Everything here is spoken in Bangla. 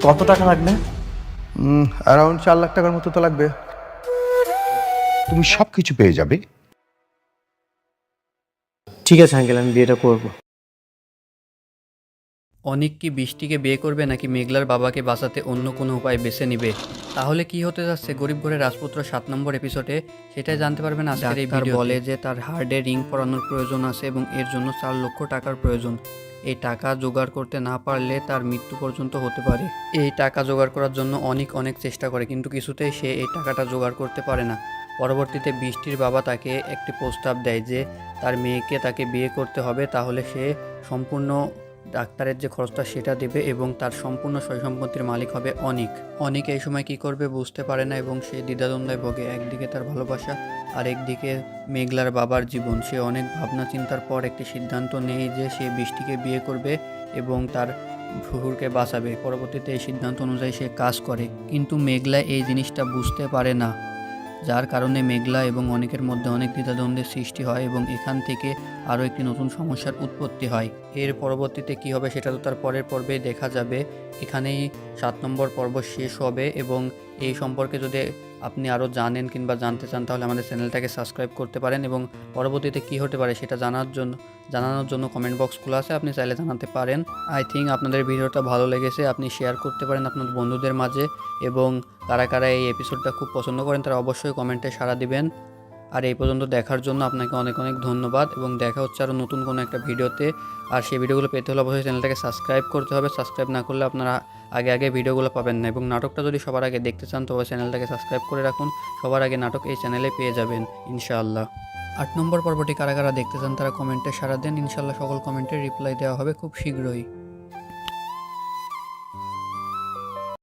কত টাকা লাগবে? অ্যারাউন্ড 4 লাখ টাকার মতো তো লাগবে। তুমি সব কিছু পেয়ে যাবে। ঠিক আছে আঙ্কেল, আমি বিয়েটা করবো। অনিক কি বৃষ্টিকে বিয়ে করবে নাকি মেঘলার বাবাকে বাঁচাতে অন্য কোনো উপায় বেছে নিবে? তাহলে কি হতে যাচ্ছে গরিব ঘরের রাজপুত্র 7 নম্বর এপিসোডে, সেটাই জানতে পারবেন আজকের এই ভিডিও। বলে যে তার হার্ডে রিং পরানোর প্রয়োজন আছে এবং এর জন্য 4 লক্ষ টাকার প্রয়োজন। এই টাকা জোগাড় করতে না পারলে তার মৃত্যু পর্যন্ত হতে পারে। এই টাকা জোগাড় করার জন্য অনেক চেষ্টা করে, কিন্তু কিছুতেই সে এই টাকাটা জোগাড় করতে পারে না। পরবর্তীতে বৃষ্টির বাবা তাকে একটি প্রস্তাব দেয় যে তার মেয়েকে তাকে বিয়ে করতে হবে, তাহলে সে সম্পূর্ণ ডাক্তারের যে খরচটা সেটা দেবে এবং তার সম্পূর্ণ সয় সম্পত্তির মালিক হবে অনিক। অনিক এই সময় কি করবে বুঝতে পারে না এবং সে দ্বিধাদ্বন্দ্বে ভোগে। একদিকে তার ভালোবাসা আর একদিকে মেঘলার বাবার জীবন। সে অনেক ভাবনা চিন্তার পর একটি সিদ্ধান্ত নেয় যে সে বৃষ্টিকে বিয়ে করবে এবং তার শ্বশুরকে বাঁচাবে। পরবর্তীতে এই সিদ্ধান্ত অনুযায়ী সে কাজ করে, কিন্তু মেঘলা এই জিনিসটা বুঝতে পারে না, যার কারণে মেঘলা এবং অনেকের মধ্যে অনেক দ্বিধাদ্বন্দ্বের সৃষ্টি হয় এবং এখান থেকে আরও একটি নতুন সমস্যার উৎপত্তি হয়। এর পরবর্তীতে কি হবে সেটা তো তার পরের পর্বে দেখা যাবে। এখানেই 7 নম্বর পর্ব শেষ হবে এবং এই সম্পর্কে যদি আপনি আরও জানেন কিংবা জানতে চান তাহলে আমাদের চ্যানেলটাকে সাবস্ক্রাইব করতে পারেন এবং পরবর্তীতে কি হতে পারে সেটা জানানোর জন্য কমেন্ট বক্স খোলা আছে, আপনি চাইলে জানাতে পারেন। আই থিঙ্ক আপনাদের ভিডিওটা ভালো লেগেছে, আপনি শেয়ার করতে পারেন আপনার বন্ধুদের মাঝে এবং কারা কারা এই এপিসোডটা খুব পছন্দ করেন তারা অবশ্যই কমেন্টে সাড়া দিবেন। আর এই পর্যন্ত দেখার জন্য আপনাকে অনেক ধন্যবাদ এবং দেখা হচ্ছে আরও নতুন কোনো একটা ভিডিওতে। আর সেই ভিডিওগুলো পেতে হলে অবশ্যই চ্যানেলটাকে সাবস্ক্রাইব করতে হবে। সাবস্ক্রাইব না করলে আপনারা আগে ভিডিওগুলো পাবেন না এবং নাটকটা যদি সবার আগে দেখতে চান তবে চ্যানেলটাকে সাবস্ক্রাইব করে রাখুন। সবার আগে নাটক এই চ্যানেলে পেয়ে যাবেন ইনশাআল্লাহ। 8 নম্বর পর্বটি কারা কারা দেখতে চান তারা কমেন্টে সাড়া দেন, ইনশাআল্লাহ সকল কমেন্টের রিপ্লাই দেওয়া হবে খুব শীঘ্রই।